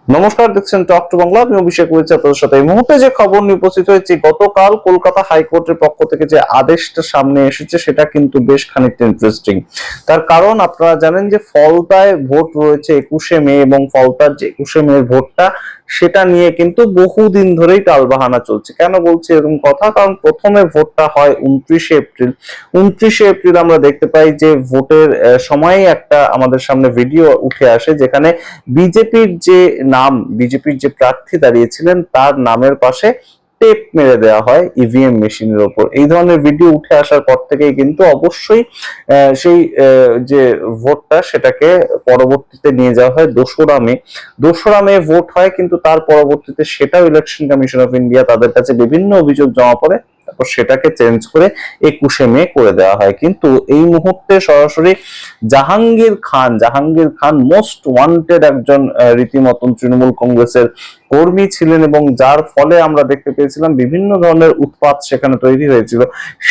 নমস্কার, দেখছেন talk to Bangla. আমি অভিষেক রয়েছে আপনাদের সাথে। এই মুহূর্তে যে খবর নিয়ে উপস্থিত হয়েছি, গতকাল কলকাতা হাইকোর্টের পক্ষ থেকে যে আদেশটা সামনে এসেছে সেটা কিন্তু বেশ খানিকটা ইন্টারেস্টিং। তার কারণ আপনারা জানেন যে ফলতায় ভোট রয়েছে 21শে মে, এবং ফলতার যে 21শে মে ভোটটা সেটা নিয়ে কিন্তু বহুদিন ধরেই টালবাহানা চলছে। কেন বলছি এরকম কথা? কারণ প্রথমে ভোটটা হয় 29শে এপ্রিল। 29শে এপ্রিল আমরা দেখতে পাই যে ভোটের সময় একটা আমাদের সামনে ভিডিও উঠে আসে, যেখানে বিজেপির যে প্রার্থী দাঁড়িয়েছিলেন তার নামের পাশে টেপ মেরে দেওয়া হয় ইভিএম মেশিনের ওপর। এই ধরনের ভিডিও উঠে আসার পর থেকেই কিন্তু অবশ্যই সেই যে ভোটটা সেটাকে পরবর্তীতে নিয়ে যাওয়া হয় 2রা মে। 2রা মে ভোট হয়, কিন্তু তার পরবর্তীতে সেটাও ইলেকশন কমিশন অফ ইন্ডিয়া তাদের কাছে বিভিন্ন অভিযোগ জমা পড়ে, তারপর সেটাকে চেঞ্জ করে 21শে মে করে দেওয়া হয়। কিন্তু এই মুহূর্তে সরাসরি জাহাঙ্গীর খান মোস্ট ওয়ান্টেড একজন রীতিমতন তৃণমূল কংগ্রেসের কর্মী ছিলেন, এবং যার ফলে আমরা দেখতে পেয়েছিলাম বিভিন্ন ধরনের উৎপাত সেখানে তৈরি হয়েছিল।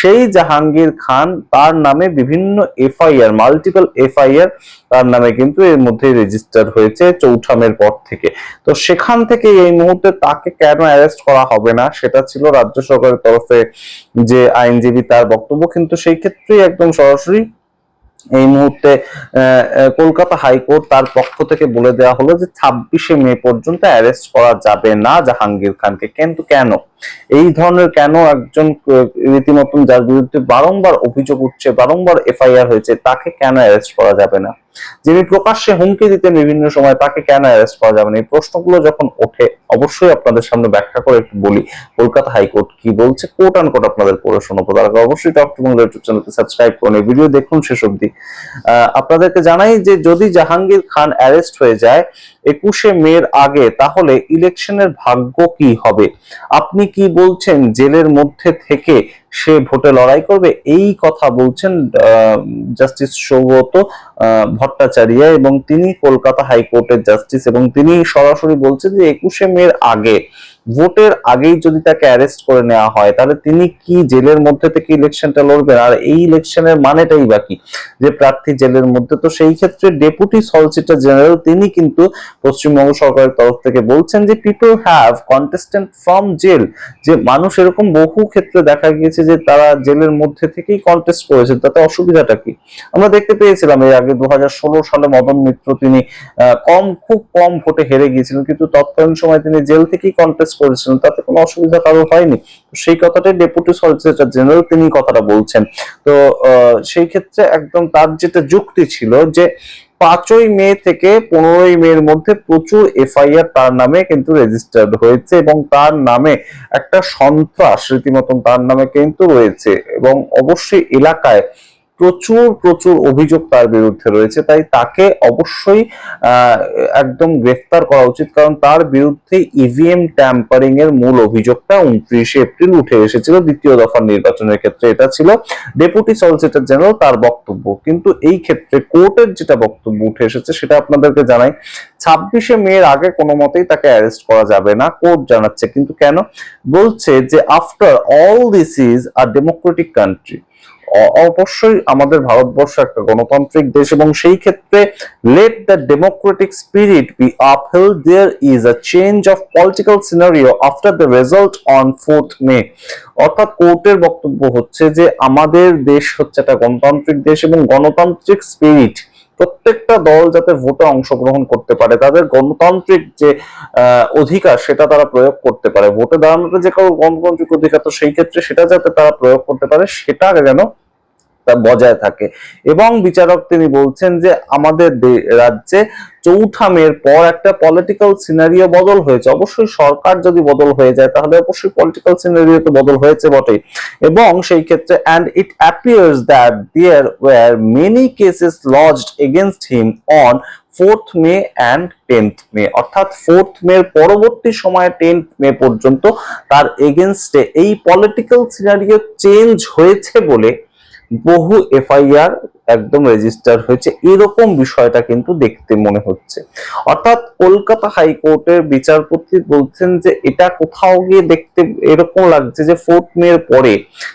সেই জাহাঙ্গীর খান, তার নামে বিভিন্ন এফআইআর, মাল্টিপল এফআইআর তার নামে কিন্তু এর মধ্যে রেজিস্টার হয়েছে 4ঠা মের পর থেকে। তো সেখান থেকে এই মুহূর্তে তাকে কেন অ্যারেস্ট করা হবে না, সেটা ছিল রাজ্য সরকারের তরফে যে আইনজীবী তার বক্তব্য। কিন্তু সেই ক্ষেত্রেই একদম সরাসরি এই মুহূর্তে কলকাতা হাইকোর্ট তার পক্ষ থেকে বলে দেওয়া হলো যে 26শে মে পর্যন্ত অ্যারেস্ট করা যাবে না জাহাঙ্গীর খানকে। কিন্তু কেন এই ধরনের, কেন একজন রীতিমতন যার বিরুদ্ধে বারংবার অভিযোগ উঠছে, বারংবার এফআইআর হয়েছে, তাকে কেন অ্যারেস্ট করা যাবে না? যিনি প্রকাশ্যে হুমকি দিতেন বিভিন্ন সময়, তাকে কেন অ্যারেস্ট করা যাবে না? এই প্রশ্নগুলো যখন ওঠে, অবশ্যই আপনাদের সামনে ব্যাখ্যা করে একটু বলি কলকাতা হাইকোর্ট কি বলছে, কোট আন কোট আপনাদের পড়ে শোনাবো। তার আগে অবশ্যই টক টু বাংলা ইউটিউব চ্যানেলকে সাবস্ক্রাইব করুন, এই ভিডিও দেখুন শেষ অবধি। আপনাদেরকে জানাই যে যদি জাহাঙ্গীর খান অ্যারেস্ট হয়ে যায় 21শে মের আগে, তাহলে ইলেকশনের ভাগ্য কি হবে? আপনি কি বলছেন জেলের মধ্যে থেকে সে ভোটে লড়াই করবে? এই কথা বলছেন জাস্টিস সৌগত ভট্টাচার্য, এবং তিনি কলকাতা হাইকোর্টের জাস্টিস, এবং তিনি সরাসরি বলছেন যে 21শে মের আগে, ভোটের আগেই যদি তাকে অ্যারেস্ট করে নেওয়া হয়, তাহলে তিনি কি জেলের মধ্যে থেকে ইলেকশনটা লড়বেন? আর এই ইলেকশনের মানেটাই বাকি যে প্রার্থী জেলের মধ্যে। তো সেই ক্ষেত্রে ডেপুটি সলিসিটর জেনারেল তিনি কিন্তু পশ্চিমবঙ্গ সরকারের তরফ থেকে বলছেন যে people have contestant from jail, যে মানুষ এরকম বহু ক্ষেত্রে দেখা গিয়েছে যে তারা জেলের মধ্যে থেকেই কন্টেস্ট করেছেন, তাতে অসুবিধাটা কি? আমরা দেখতে পেয়েছিলাম এর আগে 2016 সালে মদন মিত্র, তিনি খুব কম ভোটে হেরে গিয়েছিলেন, কিন্তু তৎকালীন সময় তিনি জেল থেকেই কন্টেস্ট করেছিলেন, তাতে কোনো অসুবিধা কারো হয়নি। সেই কথাটাই ডেপুটি সলিসিটর জেনারেল তিনি কথাটা বলছেন। তো সেই ক্ষেত্রে একদম তার যেটা যুক্তি ছিল যে 5ই মে থেকে 15ই মের মধ্যে প্রচুর এফআইআর তার নামে কিন্তু রেজিস্টার্ড হয়েছে, এবং তার নামে একটা সন্ত্রাস রীতিমতন তার নামে কিন্তু রয়েছে, এবং অবশ্যই এলাকায় প্রচুর প্রচুর অভিযোগ তার বিরুদ্ধে রয়েছে। তাই তাকে অবশ্যই একদম গ্রেফতার করা উচিত, কারণ তার বিরুদ্ধে ইভিএম ট্যাম্পারিং এর মূল অভিযোগটা 29শে এপ্রিল উঠে এসেছিল দ্বিতীয় দফার নির্বাচনের ক্ষেত্রে। এটা ছিল ডেপুটি সলিসিটর জেনারেল তার বক্তব্য। কিন্তু এই ক্ষেত্রে কোর্টের যেটা বক্তব্য উঠে এসেছে সেটা আপনাদেরকে জানাই। 26শে মের আগে কোনো মতেই তাকে অ্যারেস্ট করা যাবে না, কোর্ট জানাচ্ছে। কিন্তু কেন? বলছে যে after all this is a democratic country. অবশ্যই আমাদের ভারতবর্ষ একটা গণতান্ত্রিক দেশ, এবং সেই ক্ষেত্রে let the democratic spirit be upheld, there is a change of political scenario after the result on 4th May. অর্থাৎ কোর্টের বক্তব্য হচ্ছে যে আমাদের দেশ হচ্ছে একটা গণতান্ত্রিক দেশ, এবং গণতান্ত্রিক স্পিরিট, প্রত্যেকটা দল যাতে ভোটে অংশগ্রহণ করতে পারে, তাদের গণতান্ত্রিক যে অধিকার সেটা তারা প্রয়োগ করতে পারে, ভোটে দাঁড়ানোটা যে কারো গণতান্ত্রিক অধিকার, তো সেই ক্ষেত্রে সেটা যাতে তারা প্রয়োগ করতে পারে, সেটা যেন তা বজায় থাকে। এবং বিচারক তিনি বলছেন যে আমাদের রাজ্যে 4ঠা মের পর একটা পলিটিক্যাল সিনারিও বদল হয়েছে। অবশ্যই সরকার যদি বদল হয়ে যায়, তাহলে অবশ্যই পলিটিক্যাল সিনারিও তো বদল হয়েছে বটেই। এবং সেই ক্ষেত্রে and it appears that there were many cases lodged against him on 4th May and 10th May, অর্থাৎ 4th May পরবর্তী সময়ে 10th May পর্যন্ত তার এগেনস্টে এই পলিটিক্যাল সিনারিও চেঞ্জ হয়েছে বলে বহু এফআইআর একদম রেজিস্টার হয়েছে, এরকম বিষয়টা কিন্তু দেখতে মনে হচ্ছে। অর্থাৎ কলকাতা হাইকোর্টের বিচারপতি বলছেন যে এটা কোথাও গিয়ে দেখতে এরকম লাগছে যে 4 মের পরে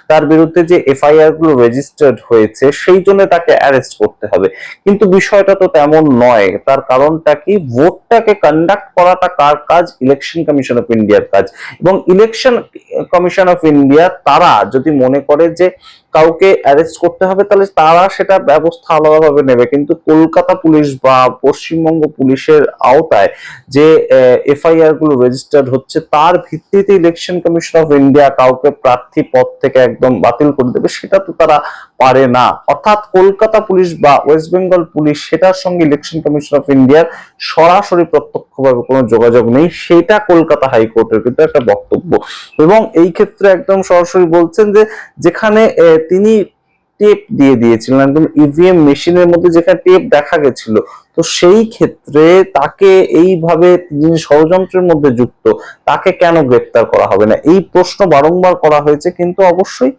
তার বিরুদ্ধে যে এফআইআর গুলো রেজিস্টার্ড হয়েছে সেই জন্য তাকে অ্যারেস্ট করতে হবে, কিন্তু বিষয়টা তো তেমন নয়। তার কারণটা কি, ভোটটাকে কন্ডাক্ট করাটা কার কাজ? ইলেকশন কমিশন অফ ইন্ডিয়ার কাজ। এবং ইলেকশন কমিশন অফ ইন্ডিয়া তারা যদি মনে করে যে কাউকে অ্যারেস্ট করতে হবে তাহলে তারা সেটা ব্যবস্থা আলাদাভাবে নেবে, কিন্তু কলকাতা পুলিশ বা পশ্চিমবঙ্গ পুলিশের আওতায় যে এফআইআর গুলো রেজিস্টার্ড হচ্ছে তার ভিত্তিতে ইলেকশন কমিশন অফ ইন্ডিয়া কাউকে প্রার্থী পদ থেকে একদম বাতিল করে দেবে, সেটা তো তারা পারে না। অর্থাৎ কলকাতা পুলিশ বা ওয়েস্ট বেঙ্গল পুলিশ সেটার সঙ্গে ইলেকশন কমিশন অফ ইন্ডিয়ার সরাসরি প্রত্যক্ষভাবে কোনো যোগাযোগ নেই, সেটা কলকাতা হাইকোর্টের কিন্তু একটা বক্তব্য। এবং এই ক্ষেত্রে একদম সরাসরি বলছেন যে যেখানে তিনি টেপ দিয়ে দিয়েছিলেন, একদম ইভিএম মেশিনের মধ্যে যেখানে টেপ দেখা গেছিল, তো সেই ক্ষেত্রে তাকে এইভাবে যিনি ষড়যন্ত্রের মধ্যে যুক্ত তাকে কেন গ্রেপ্তার করা হবে না, এই প্রশ্ন বারংবার করা হয়েছে। কিন্তু অবশ্যই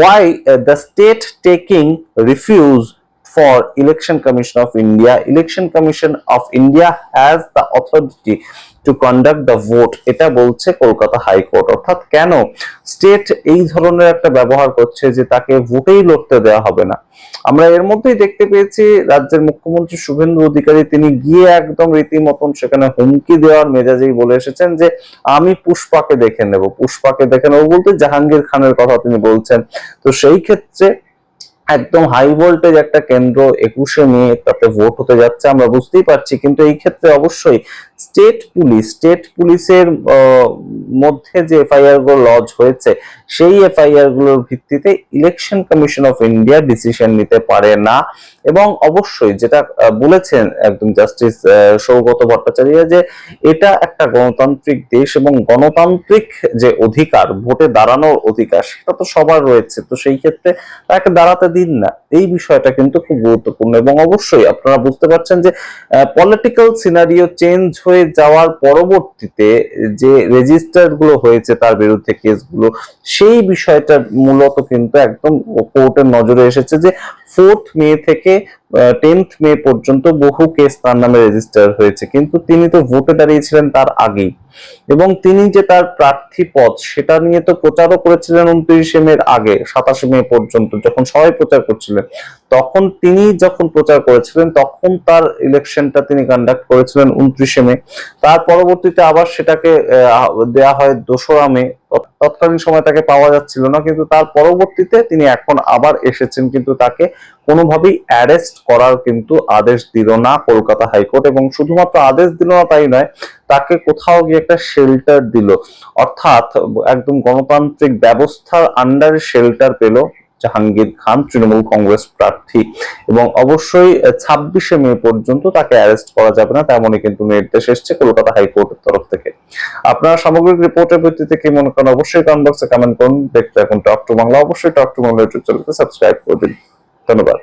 why the state taking refuge for Election Commission of India? Election Commission of India has the authority to conduct the vote, এটা বলছে কলকাতা হাইকোর্ট। অর্থাৎ কেন স্টেট এই ধরনের একটা ব্যবহার করছে যে তাকে ভোটেই লড়তে দেওয়া হবে না। আমরা এর মধ্যেই দেখতে পেয়েছি রাজ্যের মুখ্যমন্ত্রী শুভেন্দু অধিকারী তিনি গিয়ে একদম রীতিমতন সেখানে হুমকি দেওয়ার মেজাজেই বলে এসেছেন যে আমি পুষ্পাকে দেখে নেব। পুষ্পাকে দেখে নেব বলতে জাহাঙ্গীর খানের কথা তিনি বলছেন। তো সেই ক্ষেত্রে একদম হাই ভোল্টেজ একটা কেন্দ্র, 21শে মে তাতে ভোট হতে যাচ্ছে, আমরা বুঝতেই পারছি। কিন্তু এই ক্ষেত্রে অবশ্যই স্টেট পুলিশের মধ্যে যে এফআইআর গুলো লজ হয়েছে সেই এফআইআর গুলোর ভিত্তিতে election commission of India decision নিতে পারে না। এবং অবশ্যই যেটা বলেছেন একদম জাস্টিস সৌগত ভট্টাচার্য যে এটা একটা গণতান্ত্রিক দেশ এবং গণতান্ত্রিক যে অধিকার, ভোটে দাঁড়ানোর অধিকার, সেটা তো সবার রয়েছে। তো সেই ক্ষেত্রে তাকে দাঁড়াতে দিন না, এই বিষয়টা কিন্তু খুব গুরুত্বপূর্ণ। এবং অবশ্যই আপনারা বুঝতে পারছেন যে পলিটিক্যাল সিনারিও চেঞ্জ হয়ে যাওয়ার পরবর্তীতে যে রেজিস্টার গুলো হয়েছে তার বিরুদ্ধে কেসগুলো, সেই বিষয়টা মূলত কিন্তু একদম কোর্টের নজরে এসেছে যে 4 মে থেকে 10 মে পর্যন্ত বহু কেস তার নামে রেজিস্টার হয়েছে, কিন্তু তিনি তো ভোটে দাঁড়িয়েছিলেন তার আগেই। এবং তিনি যে তার প্রার্থী পদ সেটা নিয়ে তো প্রচারও করেছিলেন 29শে মে আগে, 27শে মে পর্যন্ত যখন সবাই প্রচার করছিলেন, তখন তিনি যখন প্রচার করেছিলেন তখন তার ইলেকশনটা তিনি কন্ডাক্ট করেছিলেন 29শে মে। তার পরবর্তীতে আবার সেটাকে দেয়া হয় 2রা মে। তৎকালীন সময় তাকে পাওয়া যাচ্ছিল না, কিন্তু তার পরবর্তীতে তিনি এখন আবার এসেছেন, কিন্তু তাকে কোনোভাবেই অ্যারেস্ট করার কিন্তু আদেশ দিল না কলকাতা হাইকোর্ট। এবং শুধুমাত্র আদেশ দিল না তাই নয়, তাকে কোথাও গিয়ে একটা শেল্টার দিল। অর্থাৎ একদম গণতান্ত্রিক ব্যবস্থার আন্ডারে শেল্টার পেল জাহাঙ্গীর খান, তৃণমূল কংগ্রেস প্রার্থী। এবং অবশ্যই 26শে মে পর্যন্ত তাকে অ্যারেস্ট করা যাবে না, তেমনই কিন্তু নির্দেশ এসেছে কলকাতা হাইকোর্টের তরফ থেকে। আপনারা সামগ্রিক রিপোর্টের ভিত্তিতে কি মনে করেন অবশ্যই কমেন্ট বক্সে কমেন্ট করুন। দেখতে এখন টক টু বাংলা, অবশ্যই টক টু বাংলা ইউটিউব চ্যানেলকে সাবস্ক্রাইব করে দিন। ধন্যবাদ।